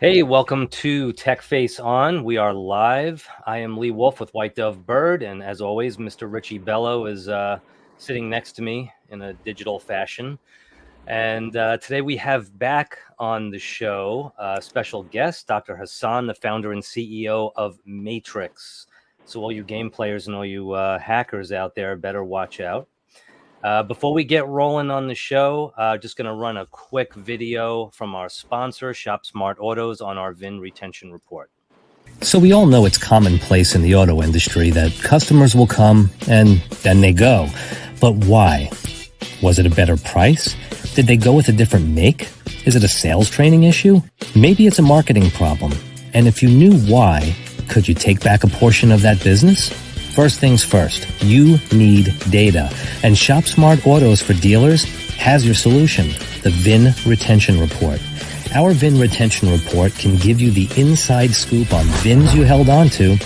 Hey, welcome to Tech Face On. We are live. I am Lee Wolf with White Dove Bird, and as always, Mr. Richie Bello is sitting next to me in a digital fashion. And today we have back on the show a special guest, Dr. Hasan, the founder and CEO of Matrickz. So all you game players and all you hackers out there better watch out. Before we get rolling on the show, just going to run a quick video from our sponsor, Shop Smart Autos, on our VIN retention report. So we all know it's commonplace in the auto industry that customers will come and then they go. But why? Was it a better price? Did they go with a different make? Is it a sales training issue? Maybe it's a marketing problem. And if you knew why, could you take back a portion of that business? First things first, you need data. And Shop Smart Autos for dealers has your solution, the VIN Retention Report. Our VIN Retention Report can give you the inside scoop on VINs you held onto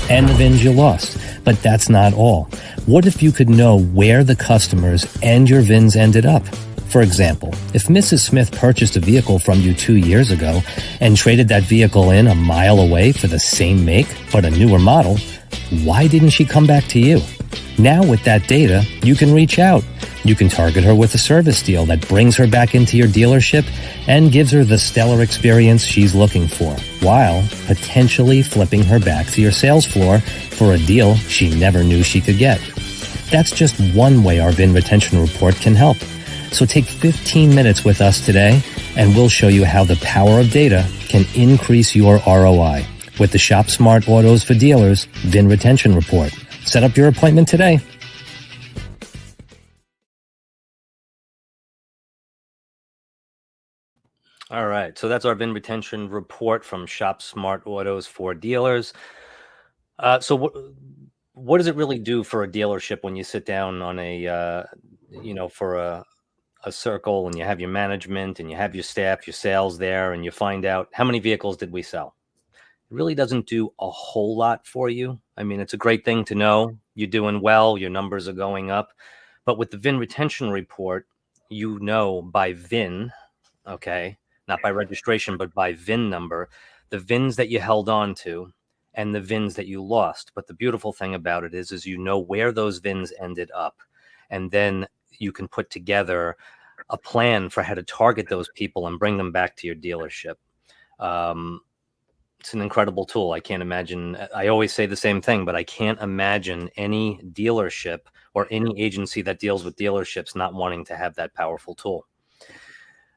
and the VINs you lost. But that's not all. What if you could know where the customers and your VINs ended up? For example, if Mrs. Smith purchased a vehicle from you 2 years ago and traded that vehicle in a mile away for the same make but a newer model, why didn't she come back to you? Now with that data, you can reach out. You can target her with a service deal that brings her back into your dealership and gives her the stellar experience she's looking for, while potentially flipping her back to your sales floor for a deal she never knew she could get. That's just one way our VIN Retention Report can help. So take 15 minutes with us today, and we'll show you how the power of data can increase your ROI with the Shop Smart Autos for Dealers VIN Retention Report. Set up your appointment today. All right, so that's our VIN Retention Report from Shop Smart Autos for Dealers. So what does it really do for a dealership when you sit down on for a circle and you have your management and you have your staff, your sales there, and you find out how many vehicles did we sell? It really doesn't do a whole lot for you. I mean, it's a great thing to know you're doing well, your numbers are going up. But with the VIN Retention Report, you know by VIN, okay, not by registration, but by VIN number, the VINs that you held on to and the VINs that you lost. But the beautiful thing about it is you know where those VINs ended up. And then you can put together a plan for how to target those people and bring them back to your dealership. It's an incredible tool. I can't imagine. I always say the same thing, but I can't imagine any dealership or any agency that deals with dealerships not wanting to have that powerful tool.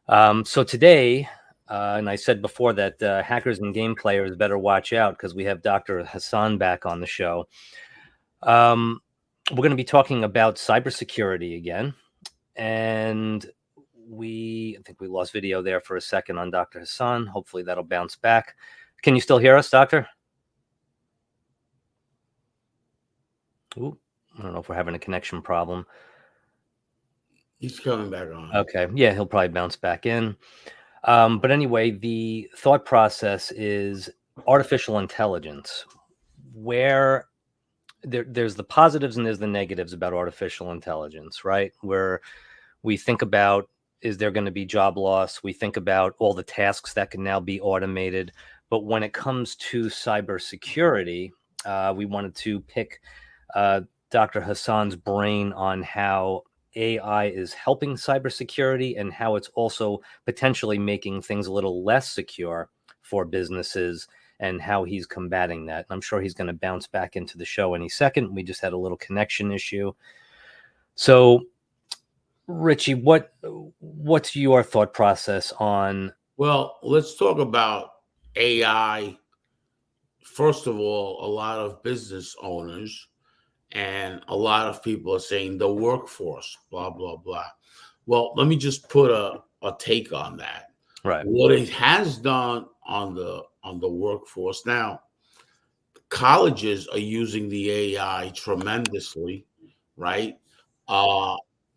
So today, and I said before that hackers and game players better watch out because we have Dr. Hasan back on the show. We're going to be talking about cybersecurity again. And I think we lost video there for a second on Dr. Hasan. Hopefully that'll bounce back. Can you still hear us, Doctor? Ooh, I don't know if we're having a connection problem. He's coming back on. Okay. Yeah, he'll probably bounce back in. But anyway, the thought process is artificial intelligence, where there's the positives and there's the negatives about artificial intelligence, right? Where we think about, is there going to be job loss? We think about all the tasks that can now be automated. But when it comes to cybersecurity, we wanted to pick Dr. Hasan's brain on how AI is helping cybersecurity and how it's also potentially making things a little less secure for businesses and how he's combating that. I'm sure he's going to bounce back into the show any second. We just had a little connection issue. So, Richie, what's your thought process on? Well, let's talk about AI. First of all, a lot of business owners and a lot of people are saying the workforce, blah, blah, blah. Well, let me just put a take on that. Right. What it has done on the workforce. Now, colleges are using the AI tremendously, right?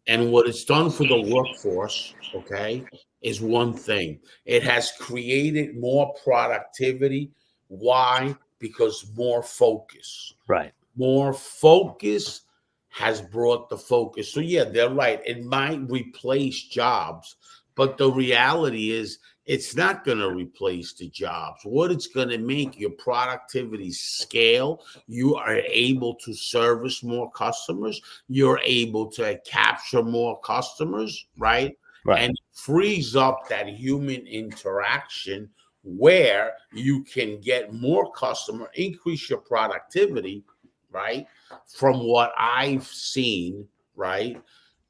And what it's done for the workforce, okay, is one thing. It has created more productivity. Why? Because more focus. Right. More focus has brought the focus. So yeah, they're right. It might replace jobs, but the reality is it's not going to replace the jobs. What it's going to make your productivity scale. You are able to service more customers. You're able to capture more customers, right? Right. And frees up that human interaction where you can get more customer, increase your productivity, right? From what I've seen, right?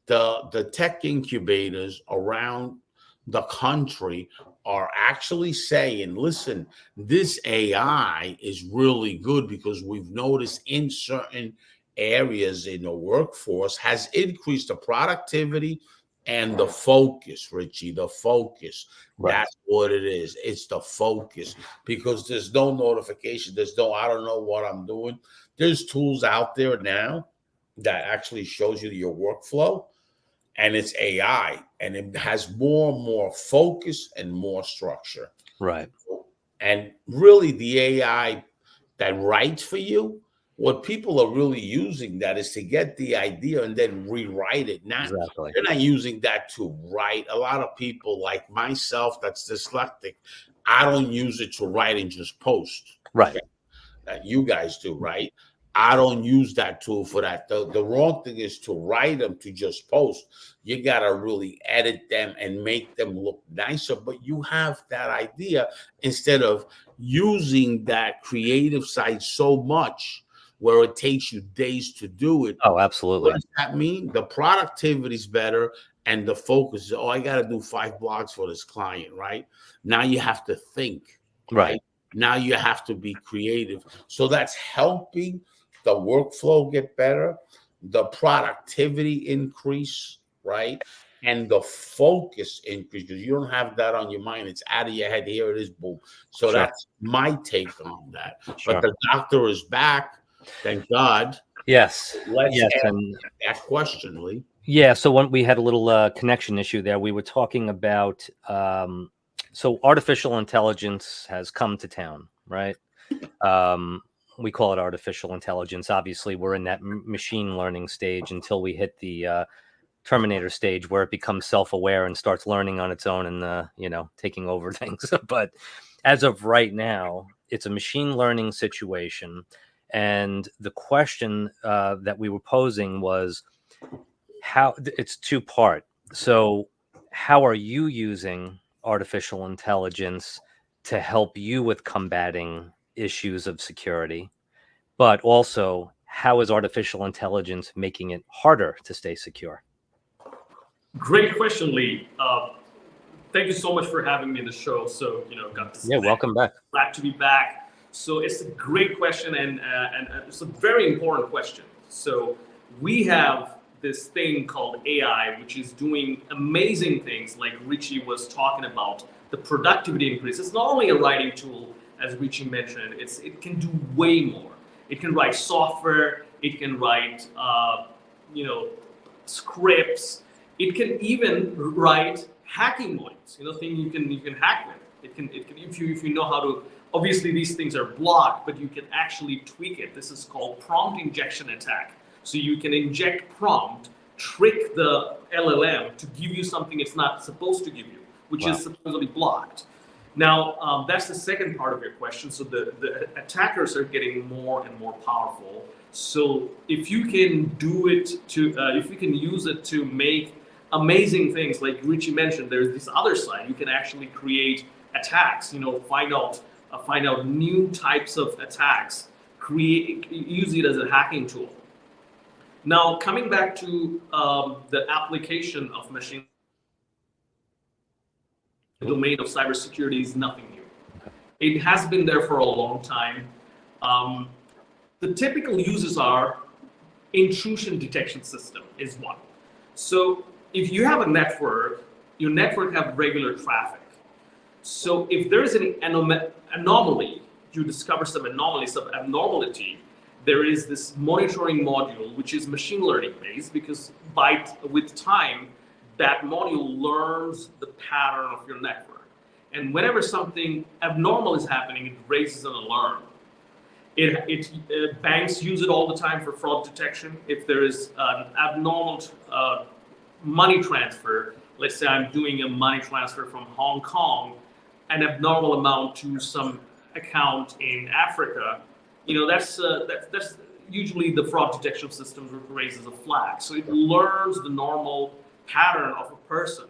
The tech incubators around the country are actually saying, listen, this AI is really good because we've noticed in certain areas in the workforce has increased the productivity and the focus, Richie, the focus. Right. That's what it is. It's the focus, because there's no notification. There's no, I don't know what I'm doing. There's tools out there now that actually shows you your workflow, and it's AI, and it has more and more focus and more structure. Right. And really the AI that writes for you, what people are really using that is to get the idea and then rewrite it. Exactly. They're not using that to write. A lot of people like myself that's dyslexic, I don't use it to write and just post. Right. That you guys do, right? I don't use that tool for that. The wrong thing is to write them to just post. You got to really edit them and make them look nicer. But you have that idea instead of using that creative side so much where it takes you days to do it. Oh, absolutely. What does that mean? The productivity is better and the focus is, oh, I got to do 5 blogs for this client, right? Now you have to think, right? Now you have to be creative. So that's helping the workflow get better, the productivity increase, right? And the focus increase, because you don't have that on your mind. It's out of your head. Here it is, boom. So that's my take on that. But the doctor is back. Thank God. Yes. Let's ask and that question, Lee. Yeah. So when we had a little connection issue there, we were talking about, so artificial intelligence has come to town, right? We call it artificial intelligence. Obviously, we're in that machine learning stage until we hit the Terminator stage where it becomes self-aware and starts learning on its own and, taking over things. But as of right now, it's a machine learning situation. And the question that we were posing was how it's 2-part. So how are you using artificial intelligence to help you with combating issues of security, but also how is artificial intelligence making it harder to stay secure? Great question, Lee. Thank you so much for having me in the show. So, got to welcome back. Glad to be back. So it's a great question, and it's a very important question. So we have this thing called AI, which is doing amazing things like Richie was talking about, the productivity increase. It's not only a writing tool, as Richie mentioned, it can do way more. It can write software, it can write scripts, it can even write hacking modules, thing you can hack with. It can if you know how to. Obviously, these things are blocked, but you can actually tweak it. This is called prompt injection attack. So you can inject prompt, trick the LLM to give you something it's not supposed to give you, which is supposedly blocked. Now, that's the second part of your question. So the attackers are getting more and more powerful. So if you can do it if you can use it to make amazing things, like Richie mentioned, there's this other side. You can actually create attacks. Find out new types of attacks. Use it as a hacking tool. Now, coming back to the application of machine. The domain of cybersecurity is nothing new. It has been there for a long time. The typical uses are intrusion detection system is one. So if you have a network, your network have regular traffic. So if there is an anomaly, you discover some anomaly, some abnormality, there is this monitoring module, which is machine learning based, because with time, that module learns the pattern of your network. And whenever something abnormal is happening, it raises an alarm. Banks use it all the time for fraud detection. If there is an abnormal money transfer, let's say I'm doing a money transfer from Hong Kong an abnormal amount to some account in Africa, that's usually the fraud detection system raises a flag. So it learns the normal pattern of a person,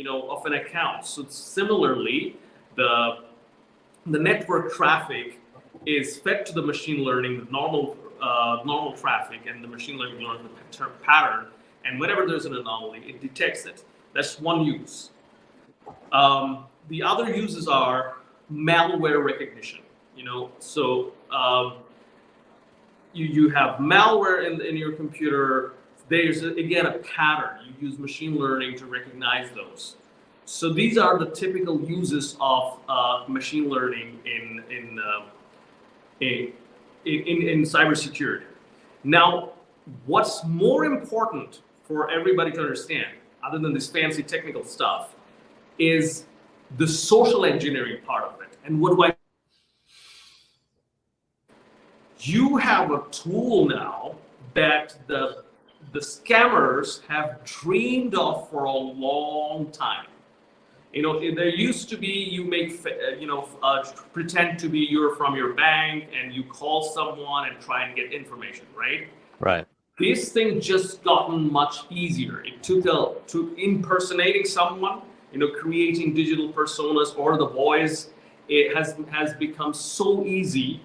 of an account. So similarly, the network traffic is fed to the machine learning, the normal traffic, and the machine learning learns the pattern. And whenever there's an anomaly, it detects it. That's one use. The other uses are malware recognition. So you have malware in your computer. There's again a pattern. You use machine learning to recognize those. So these are the typical uses of machine learning in cybersecurity. Now, what's more important for everybody to understand, other than this fancy technical stuff, is the social engineering part of it. And what do I? You have a tool now that the scammers have dreamed of for a long time. There used to be, you make, pretend to be you're from your bank and you call someone and try and get information, right? Right. This thing just gotten much easier. It took to impersonating someone, creating digital personas or the voice. It has become so easy.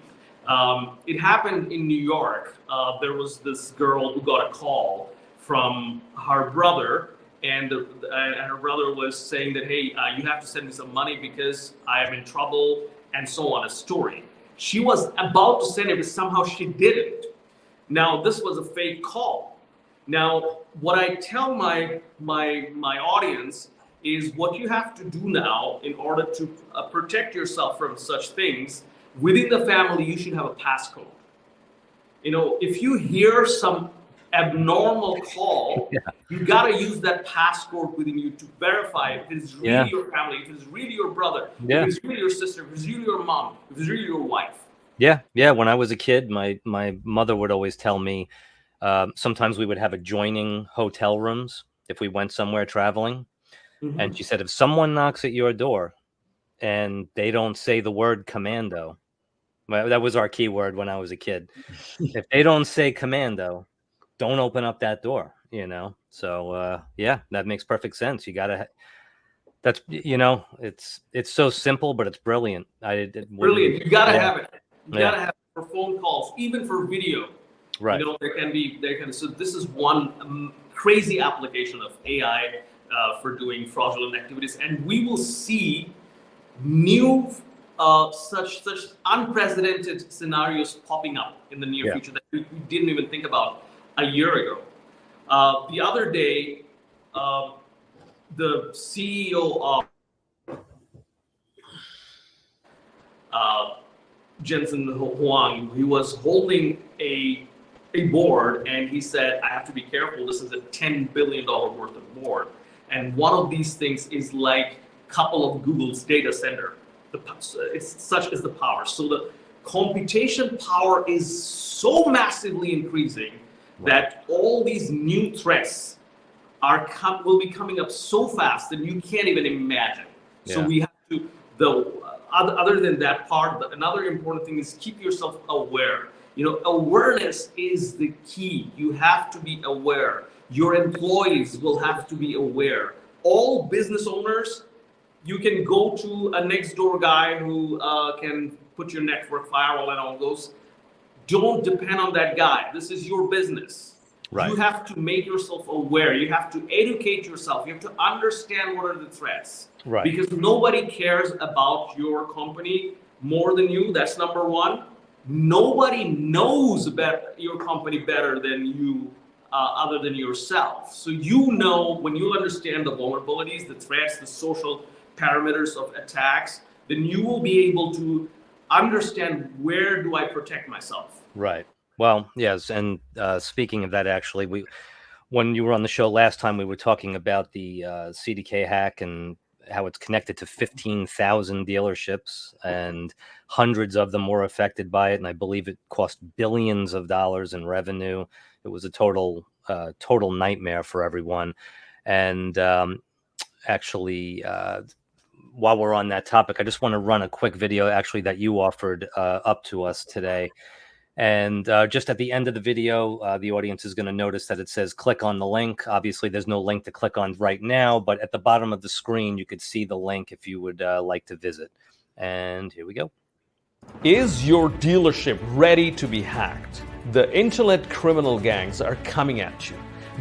It happened in New York. There was this girl who got a call from her brother, and her brother was saying that, hey, you have to send me some money because I am in trouble, and so on, a story. She was about to send it, but somehow she didn't. Now, this was a fake call. Now, what I tell my audience is what you have to do now in order to protect yourself from such things. Within the family, you should have a passcode. If you hear some abnormal call, you got to use that passcode within you to verify if it's really your family, if it's really your brother, if it's really your sister, if it's really your mom, if it's really your wife. Yeah. When I was a kid, my mother would always tell me, sometimes we would have adjoining hotel rooms if we went somewhere traveling. Mm-hmm. And she said, if someone knocks at your door and they don't say the word commando, well, that was our key word when I was a kid. If they don't say commando, don't open up that door, So, that makes perfect sense. You got to, that's, it's so simple, but it's brilliant. Brilliant. You got to have it. You got to have it for phone calls, even for video. Right. So this is one crazy application of AI for doing fraudulent activities. And we will see new such unprecedented scenarios popping up in the near future that we didn't even think about a year ago. The other day, the CEO of Jensen Huang, he was holding a board, and he said, I have to be careful. This is a $10 billion worth of board. And one of these things is like a couple of Google's data center. It's such as the power. So the computation power is so massively increasing that all these new threats will be coming up so fast that you can't even imagine. So we have to, other than that part, another important thing is keep yourself aware. Awareness is the key. You have to be aware. Your employees will have to be aware. All business owners, you can go to a next door guy who can put your network firewall and all those. Don't depend on that guy. This is your business. Right. You have to make yourself aware. You have to educate yourself. You have to understand what are the threats. Right. Because nobody cares about your company more than you. That's number one. Nobody knows about your company better than you, other than yourself. So when you understand the vulnerabilities, the threats, the social parameters of attacks, then you will be able to understand where do I protect myself. Right. Well, yes. And speaking of that, actually, when you were on the show last time, we were talking about the CDK hack and how it's connected to 15,000 dealerships, and hundreds of them were affected by it. And I believe it cost billions of dollars in revenue. It was a total nightmare for everyone. And actually, while we're on that topic, I just want to run a quick video actually that you offered up to us today. And just at the end of the video, the audience is going to notice that it says click on the link. Obviously, there's no link to click on right now, but at the bottom of the screen, you could see the link if you would like to visit. And here we go. Is your dealership ready to be hacked? The internet criminal gangs are coming at you.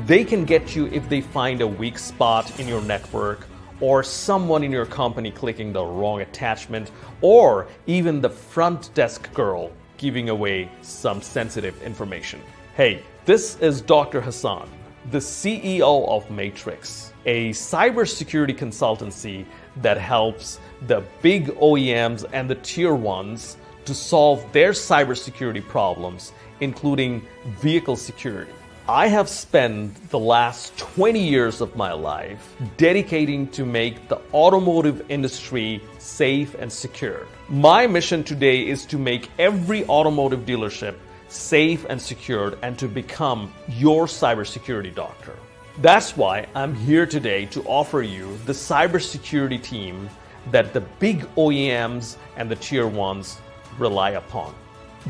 They can get you if they find a weak spot in your network, or someone in your company clicking the wrong attachment, or even the front desk girl giving away some sensitive information. Hey, this is Dr. Hasan, the CEO of Matrickz, a cybersecurity consultancy that helps the big OEMs and the tier ones to solve their cybersecurity problems, including vehicle security. I have spent the last 20 years of my life dedicating to make the automotive industry safe and secure. My mission today is to make every automotive dealership safe and secured and to become your cybersecurity doctor. That's why I'm here today to offer you the cybersecurity team that the big OEMs and the tier ones rely upon.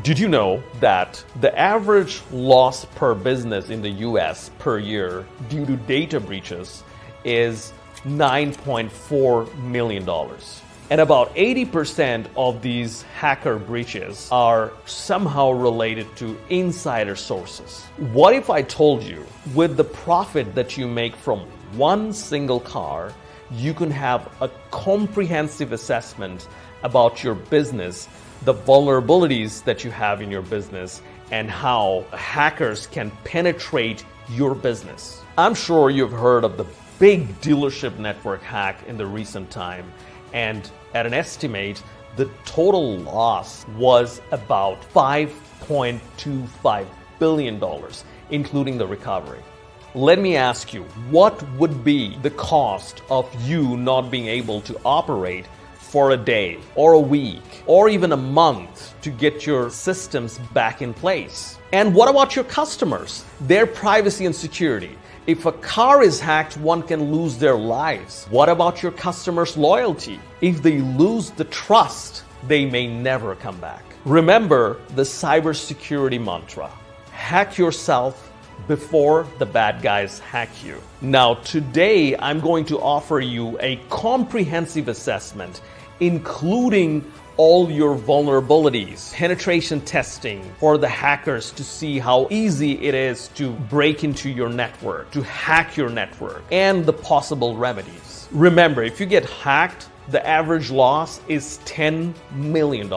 Did you know that the average loss per business in the US per year due to data breaches is $9.4 million? And about 80% of these hacker breaches are somehow related to insider sources. What if I told you with the profit that you make from one single car, you can have a comprehensive assessment about your business, the vulnerabilities that you have in your business, and how hackers can penetrate your business. I'm sure you've heard of the big dealership network hack in the recent time, and at an estimate, the total loss was about $5.25 billion, including the recovery. Let me ask you, what would be the cost of you not being able to operate for a day or a week or even a month to get your systems back in place? And what about your customers, their privacy and security? If a car is hacked, one can lose their lives. What about your customers' loyalty? If they lose the trust, they may never come back. Remember the cybersecurity mantra: hack yourself before the bad guys hack you. Now, today I'm going to offer you a comprehensive assessment, including all your vulnerabilities, penetration testing for the hackers to see how easy it is to break into your network, to hack your network, and the possible remedies. Remember, if you get hacked, the average loss is $10 million.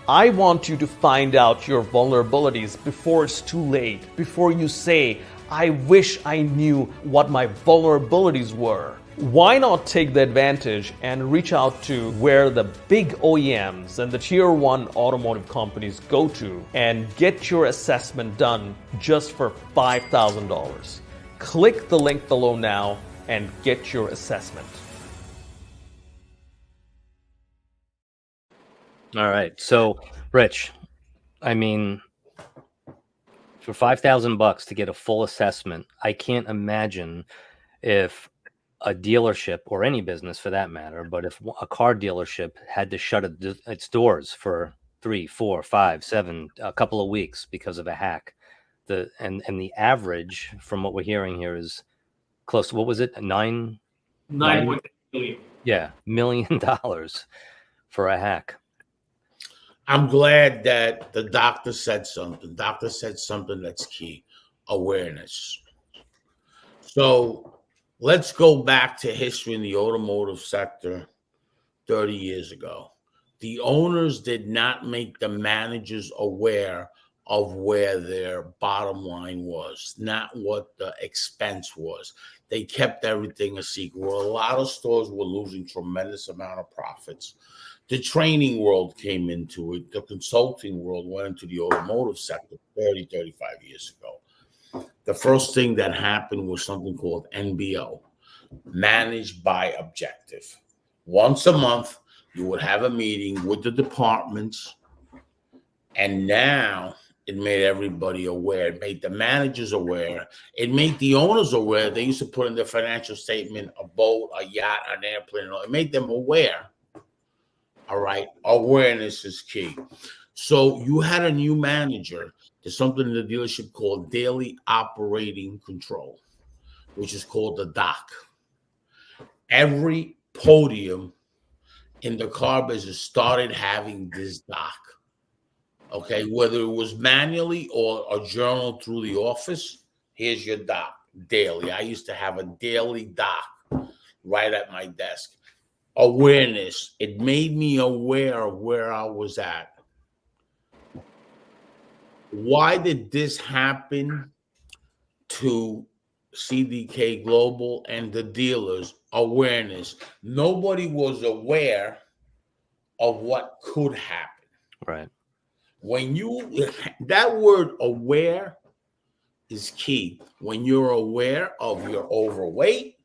I want you to find out your vulnerabilities before it's too late, before you say, I wish I knew what my vulnerabilities were. Why not take the advantage and reach out to where the big OEMs and the tier one automotive companies go to and get your assessment done just for $5,000. Click the link below now and get your assessment. All right. So, Rich, I mean, for $5,000 to get a full assessment, I can't imagine if a dealership, or any business for that matter, but if a car dealership had to shut its doors for 3, 4, 5, 7, a couple of weeks because of a hack, the average from what we're hearing here is close to, what was it, $9 million. Yeah, $1 million for a hack. I'm glad that the doctor said something. The doctor said something that's key: awareness. So let's go back to history in the automotive sector 30 years ago. The owners did not make the managers aware of where their bottom line was, not what the expense was. They kept everything a secret. Well, a lot of stores were losing tremendous amount of profits. The training world came into it. The consulting world went into the automotive sector 30, 35 years ago. The first thing that happened was something called NBO, managed by objective. Once a month, you would have a meeting with the departments, and now It made everybody aware. It made the managers aware. It made the owners aware. They used to put in their financial statement a boat, a yacht, an airplane. It made them aware. All right. Awareness is key. So you had a new manager. There's something in the dealership called daily operating control, which is called the doc. Every podium in the car business started having this doc. Okay, whether it was manually or a journal through the office, here's your doc daily. I used to have a daily doc right at my desk. Awareness. It made me aware of where I was at. Why did this happen to CDK Global and the dealers? Awareness. Nobody was aware of what could happen. Right. When that word aware is key. When you're aware of your overweight,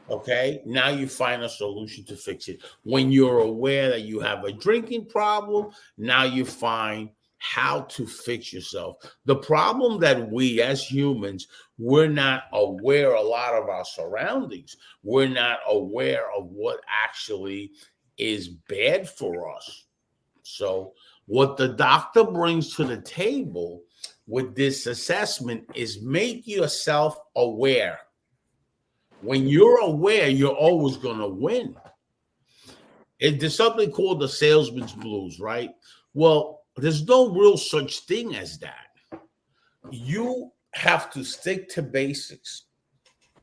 okay, now you find a solution to fix it. When you're aware that you have a drinking problem, now you find how to fix yourself. The problem that we as humans, we're not aware a lot of our surroundings. We're not aware of what actually is bad for us. So what the doctor brings to the table with this assessment is make yourself aware. When you're aware, you're always going to win. There's something called the salesman's blues, right? Well, there's no real such thing as that. You have to stick to basics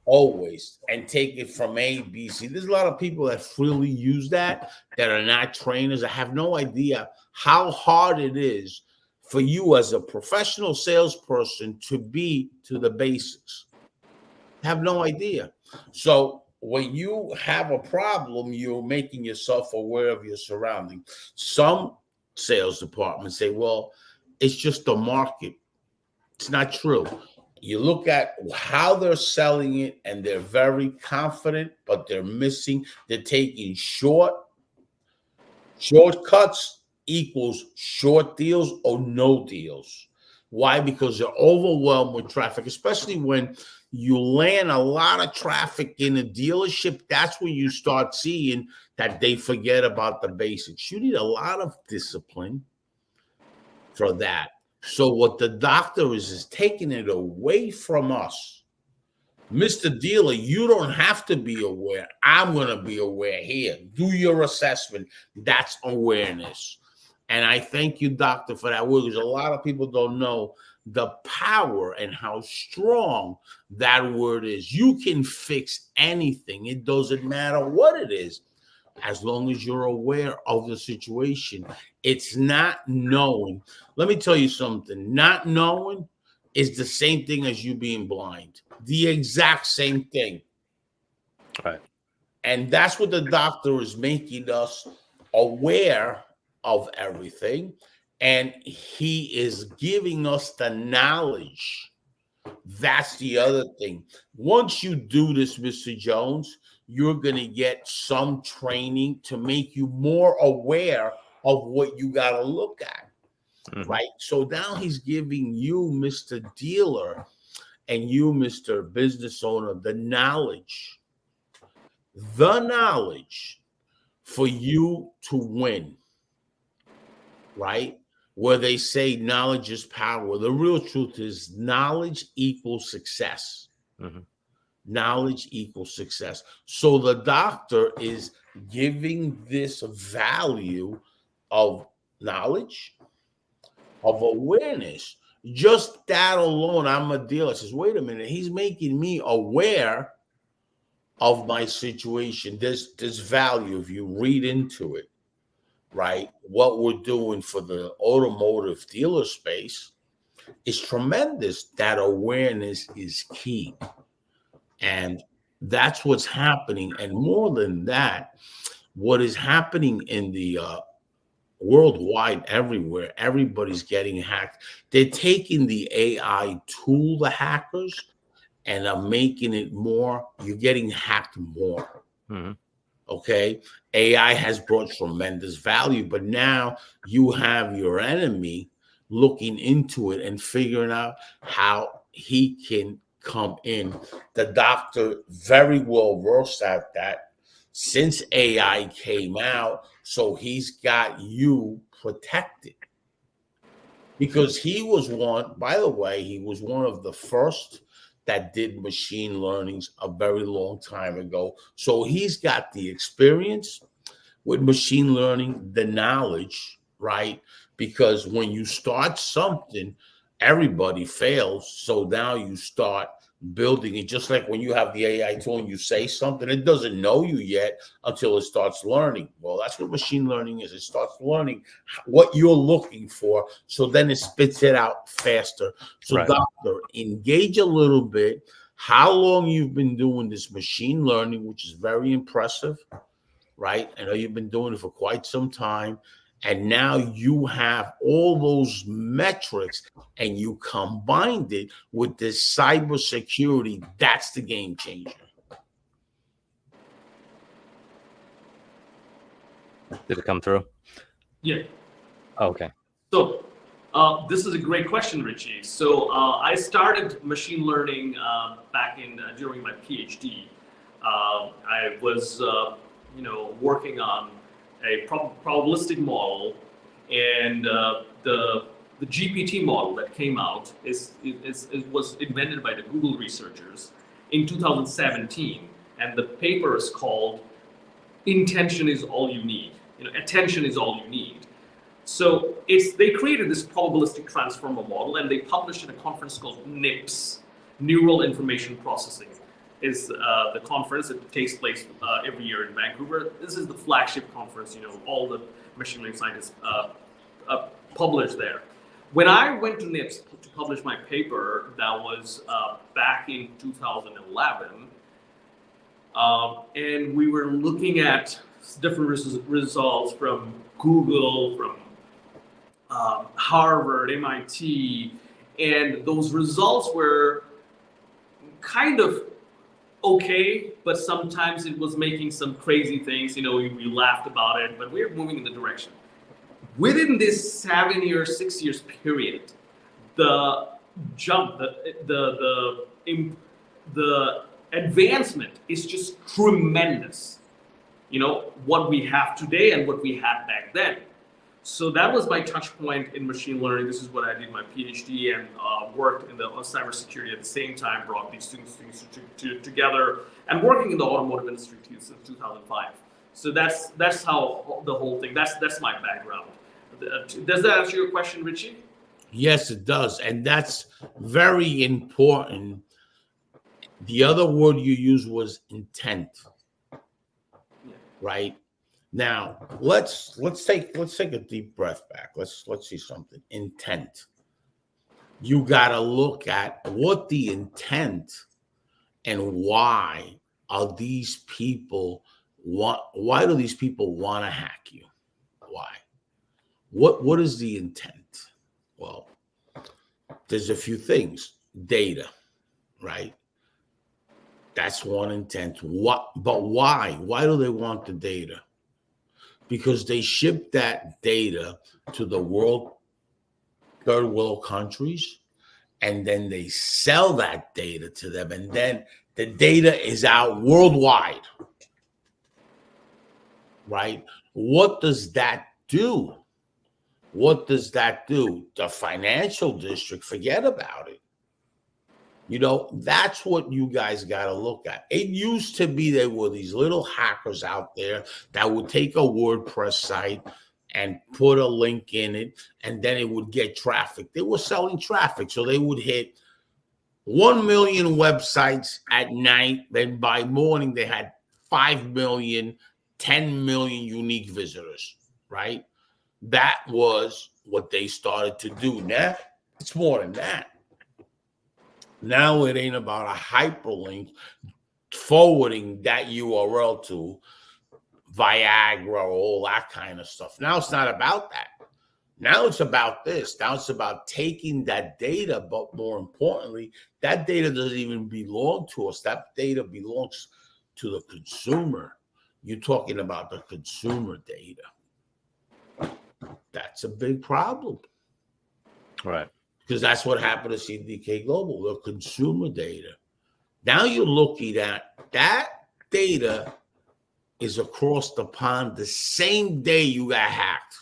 always and take it from A, B, C. There's a lot of people that freely use that are not trainers. I have no idea how hard it is for you as a professional salesperson to be to the basics. I have no idea. So when you have a problem, you're making yourself aware of your surroundings. Some sales departments say, well, it's just the market. It's not true. You look at how they're selling it and they're very confident, but they're taking shortcuts equals short deals or no deals. Why? Because they're overwhelmed with traffic, especially when you land a lot of traffic in a dealership. That's when you start seeing that they forget about the basics. You need a lot of discipline for that. So what the doctor is taking it away from us. Mr. Dealer, you don't have to be aware. I'm going to be aware here. Do your assessment. That's awareness. And I thank you, doctor, for that word, because a lot of people don't know the power and how strong that word is. You can fix anything. It doesn't matter what it is, as long as you're aware of the situation. It's not knowing. Let me tell you something. Not knowing is the same thing as you being blind. The exact same thing. Right. And that's what the doctor is making us aware of everything. And he is giving us the knowledge. That's the other thing. Once you do this, Mr. Jones, you're going to get some training to make you more aware of what you got to look at. Mm-hmm. Right? So now he's giving you, Mr. Dealer, and you, Mr. Business Owner, the knowledge for you to win. Right? Where they say knowledge is power. The real truth is knowledge equals success. Mm-hmm. Knowledge equals success. So the doctor is giving this value of knowledge, of awareness. Just that alone, I'm a dealer. Says, wait a minute, he's making me aware of my situation. There's value if you read into it. Right? What we're doing for the automotive dealer space is tremendous. That awareness is key. And that's what's happening. And more than that, what is happening in the worldwide, everywhere, everybody's getting hacked. They're taking the AI tool, the hackers, and are making it more, you're getting hacked more. Mm-hmm. Okay, AI has brought tremendous value, but now you have your enemy looking into it and figuring out how he can come in. The doctor very well versed at that since AI came out, so he's got you protected. Because he was one, by the way, he was one of the first that did machine learnings a very long time ago. So he's got the experience with machine learning, the knowledge, right? Because when you start something, everybody fails. So now you start building it, just like when you have the AI tool and you say something, it doesn't know you yet until it starts learning. Well, that's what machine learning is. It starts learning what you're looking for, so then it spits it out faster. So, Right. doctor, engage a little bit. How long you've been doing this machine learning, which is very impressive, right? I know you've been doing it for quite some time. And now you have all those metrics and you combined it with this cybersecurity. That's the game changer. Did it come through? Yeah. Oh, okay. So this is a great question, Richie. So I started machine learning back in during my PhD. I was working on a probabilistic model, and the GPT model that came out was invented by the Google researchers in 2017, and the paper is called "Intention is all you need." Attention is all you need. So they created this probabilistic transformer model, and they published at a conference called NIPS, Neural Information Processing. Is the conference. It takes place every year in Vancouver. This is the flagship conference. All the machine learning scientists publish there. When I went to NIPS to publish my paper, that was back in 2011, and we were looking at different results from Google, from Harvard, MIT, and those results were kind of okay, but sometimes it was making some crazy things. We laughed about it, but we're moving in the direction. Within this 7 years, 6 years period, the jump, the advancement is just tremendous. What we have today and what we had back then. So that was my touch point in machine learning. This is what I did my PhD and worked in the cybersecurity at the same time, brought these two things together, and working in the automotive industry since 2005. So that's how the whole thing, that's my background. Does that answer your question, Richie? Yes, it does. And that's very important. The other word you used was intent, right? Now let's take a deep breath back. Let's see something. Intent. You got to look at what the intent and why are these people why do these people want to hack you? Why? What is the intent? Well, there's a few things. Data, right? That's one intent. But why? Why do they want the data? Because they ship that data to the third world countries, and then they sell that data to them, and then the data is out worldwide, right? What does that do? What does that do? The financial district, forget about it. That's what you guys got to look at. It used to be there were these little hackers out there that would take a WordPress site and put a link in it, and then it would get traffic. They were selling traffic, so they would hit 1 million websites at night. Then by morning, they had 5 million, 10 million unique visitors, right? That was what they started to do. Now, it's more than that. Now it ain't about a hyperlink forwarding that URL to Viagra or all that kind of stuff. Now it's not about that. Now it's about this. Now it's about taking that data, but more importantly, that data doesn't even belong to us. That data belongs to the consumer. You're talking about the consumer data. That's a big problem. Right. Because that's what happened to CDK Global, the consumer data. Now you're looking at that data is across the pond the same day you got hacked.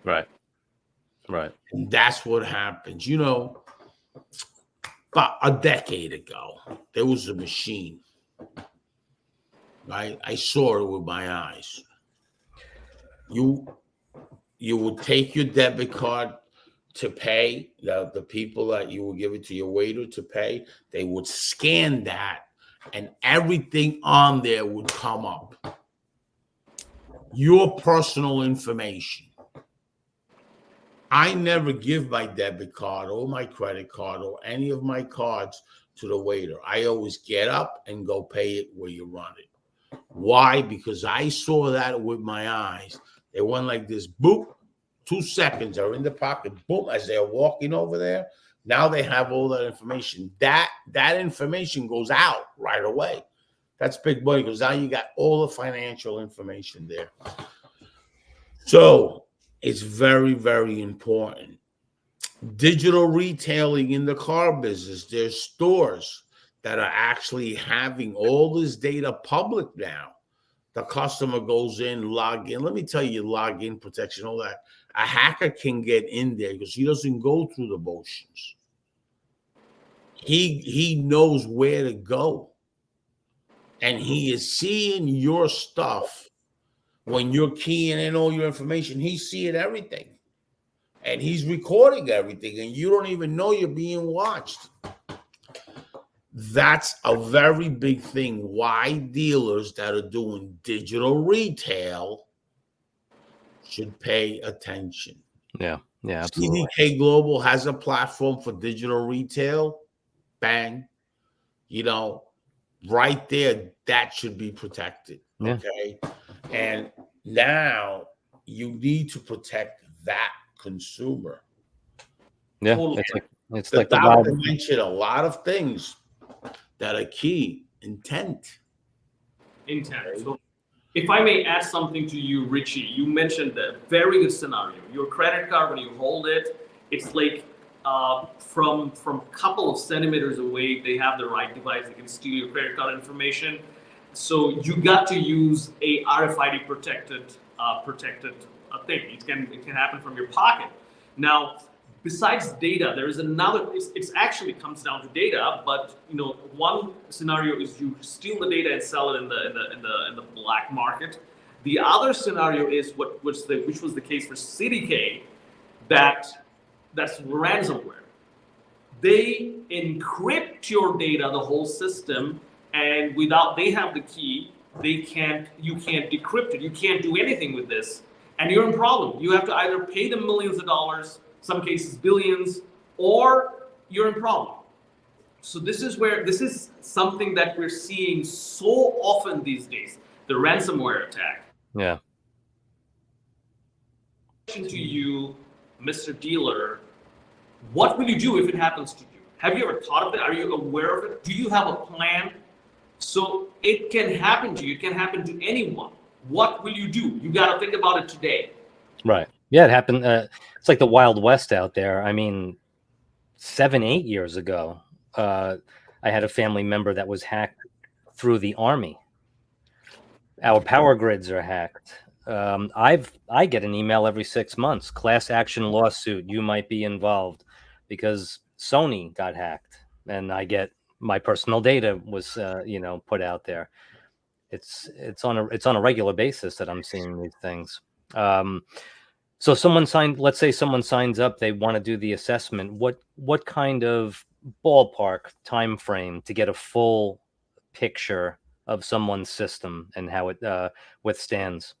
Right. Right. And that's what happens. You know, about a decade ago, there was a machine, right? I saw it with my eyes. You would take your debit card to pay, the people that you would give it to your waiter to pay, they would scan that and everything on there would come up. Your personal information. I never give my debit card or my credit card or any of my cards to the waiter. I always get up and go pay it where you run it. Why? Because I saw that with my eyes. They went like this, boop, 2 seconds, they're in the pocket, boom, as they're walking over there. Now they have all that information. That information goes out right away. That's big money because now you got all the financial information there. So it's very, very important. Digital retailing in the car business, there's stores that are actually having all this data public now. The customer goes in, log in. Let me tell you, login protection, all that. A hacker can get in there because he doesn't go through the motions. He knows where to go. And he is seeing your stuff. When you're keying in all your information, he's seeing everything. And he's recording everything. And you don't even know you're being watched. That's a very big thing. Why dealers that are doing digital retail should pay attention. Yeah. Yeah, absolutely. CDK Global has a platform for digital retail. Bang. You know, right there, that should be protected. Yeah. Okay. And now you need to protect that consumer. Yeah. Totally. It's like the Dr. wild. mentioned a lot of things that are key. Intent. So if I may add something to you, Richie, you mentioned a very good scenario. Your credit card, when you hold it, it's like from a couple of centimeters away, they have the right device. They can steal your credit card information. So you got to use a RFID protected thing. It can happen from your pocket. Now, besides data, there is another. It's actually comes down to data, but you know, one scenario is you steal the data and sell it in the black market. The other scenario is which was the case for CDK, that's ransomware. They encrypt your data, the whole system, and they have the key. You can't decrypt it. You can't do anything with this, and you're in problem. You have to either pay them millions of dollars, some cases billions, or you're in problem. So this is something that we're seeing so often these days, the ransomware attack. Yeah. To you, Mr. Dealer, what will you do if it happens to you? Have you ever thought of it? Are you aware of it? Do you have a plan? So it can happen to you. It can happen to anyone. What will you do? You got to think about it today. Right. Yeah, it happened. It's like the Wild West out there. I mean, 7-8 years ago, I had a family member that was hacked through the Army. Our power grids are hacked. I get an email every 6 months, class action lawsuit. You might be involved because Sony got hacked, and I get my personal data was put out there. It's on a regular basis that I'm seeing these things. So let's say someone signs up, they want to do the assessment. What kind of ballpark time frame to get a full picture of someone's system and how it withstands?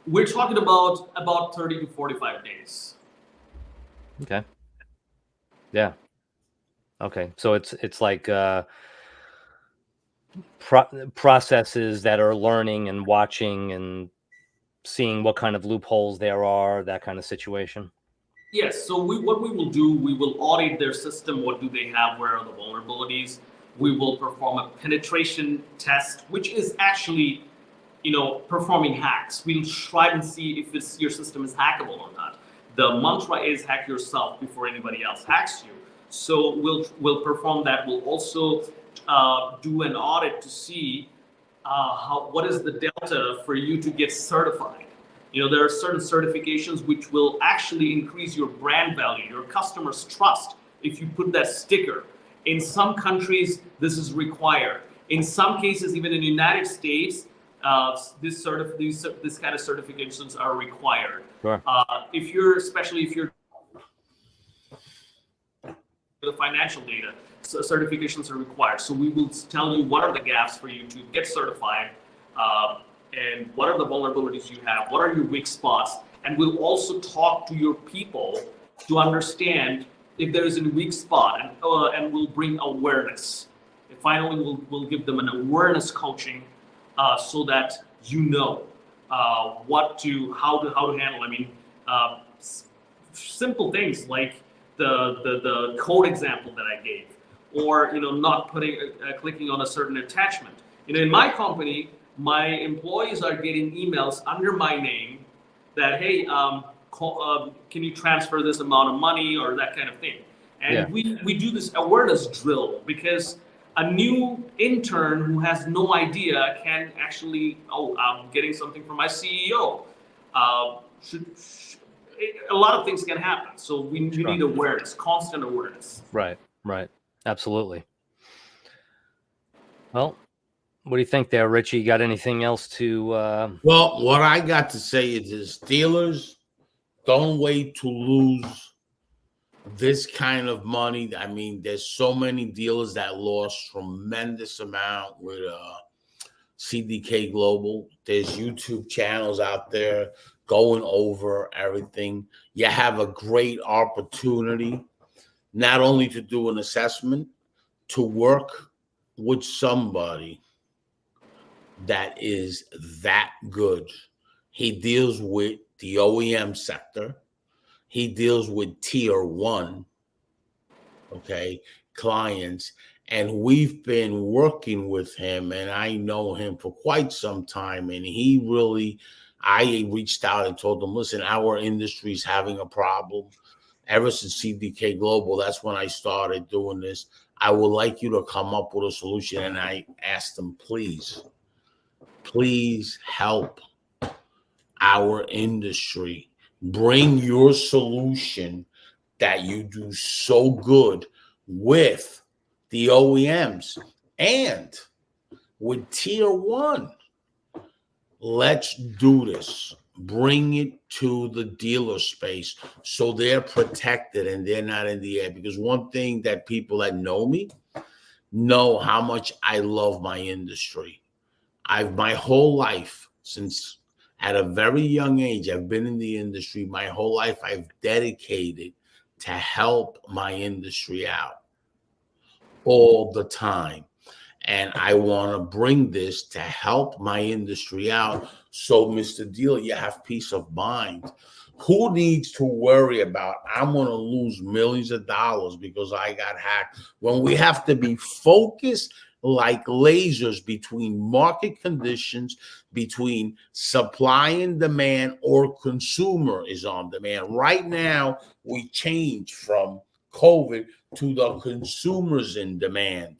We're talking about 30 to 45 days. Okay. Yeah. Okay. So it's like processes that are learning and watching and seeing what kind of loopholes there are, that kind of situation. Yes. So what we will do, we will audit their system. What do they have? Where are the vulnerabilities? We will perform a penetration test, which is actually, performing hacks. We'll try and see if your system is hackable or not. The mantra is hack yourself before anybody else hacks you. So we'll perform that. We'll also do an audit to see what is the delta for you to get certified. There are certain certifications which will actually increase your brand value, your customers' trust if you put that sticker. In some countries, this is required. In some cases, even in the United States, this kind of certifications are required. Sure. Especially if you're the financial data, so certifications are required. So we will tell you what are the gaps for you to get certified, and what are the vulnerabilities you have, what are your weak spots, and we'll also talk to your people to understand if there is a weak spot, and we'll bring awareness. And finally, we'll give them an awareness coaching, so that how to handle. I mean, simple things like the code example that I gave, or not clicking on a certain attachment. In my company, my employees are getting emails under my name that, hey, can you transfer this amount of money, or that kind of thing. And we do this awareness drill because a new intern who has no idea can actually, I'm getting something from my CEO. A lot of things can happen. So we need awareness, constant awareness. Right. Absolutely. Well, what do you think there, Richie? You got anything else to? Well, what I got to say is dealers, don't wait to lose this kind of money. I mean, there's so many dealers that lost tremendous amount with CDK Global. There's YouTube channels out there going over everything. You have a great opportunity not only to do an assessment, to work with somebody that is that good. He deals with the OEM sector. He deals with tier 1, clients. And we've been working with him, and I know him for quite some time. And I reached out and told him, listen, our industry is having a problem. Ever since CDK Global, that's when I started doing this. I would like you to come up with a solution. And I asked him, please help our industry. Bring your solution that you do so good with the OEMs and with tier 1. Let's do this. Bring it to the dealer space so they're protected and they're not in the air. Because one thing that people that know me know how much I love my industry. My whole life, since at a very young age, I've been in the industry. My whole life I've dedicated to help my industry out all the time. And I want to bring this to help my industry out. So, Mr. Dealer, you have peace of mind. Who needs to worry about, I'm going to lose millions of dollars because I got hacked, when we have to be focused like lasers between market conditions, between supply and demand, or consumer is on demand. Right now, we change from COVID to the consumers in demand.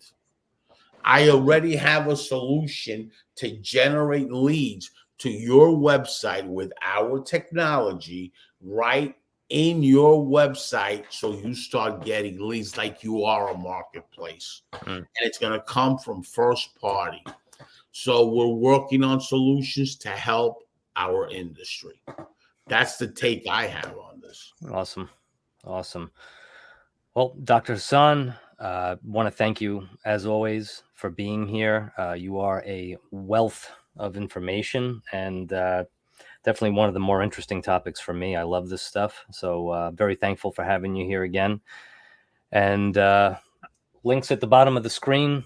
I already have a solution to generate leads to your website with our technology right in your website, so you start getting leads like you are a marketplace. And it's going to come from first party. So we're working on solutions to help our industry. That's the take I have on this. Awesome. Well, Dr. Hasan, want to thank you, as always, for being here. You are a wealth of information, and definitely one of the more interesting topics for me. I love this stuff. So very thankful for having you here again. And links at the bottom of the screen.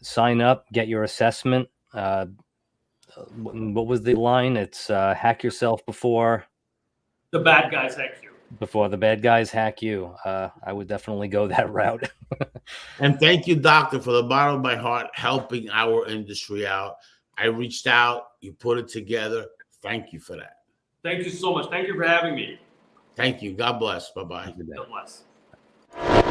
Sign up, get your assessment. What was the line? It's hack yourself before the bad guys hack you. Before the bad guys hack you. I would definitely go that route. And thank you, Doctor, for the bottom of my heart, helping our industry out. I reached out, you put it together. Thank you for that. Thank you so much. Thank you for having me. Thank you. God bless. Bye-bye. Have a good day. God bless.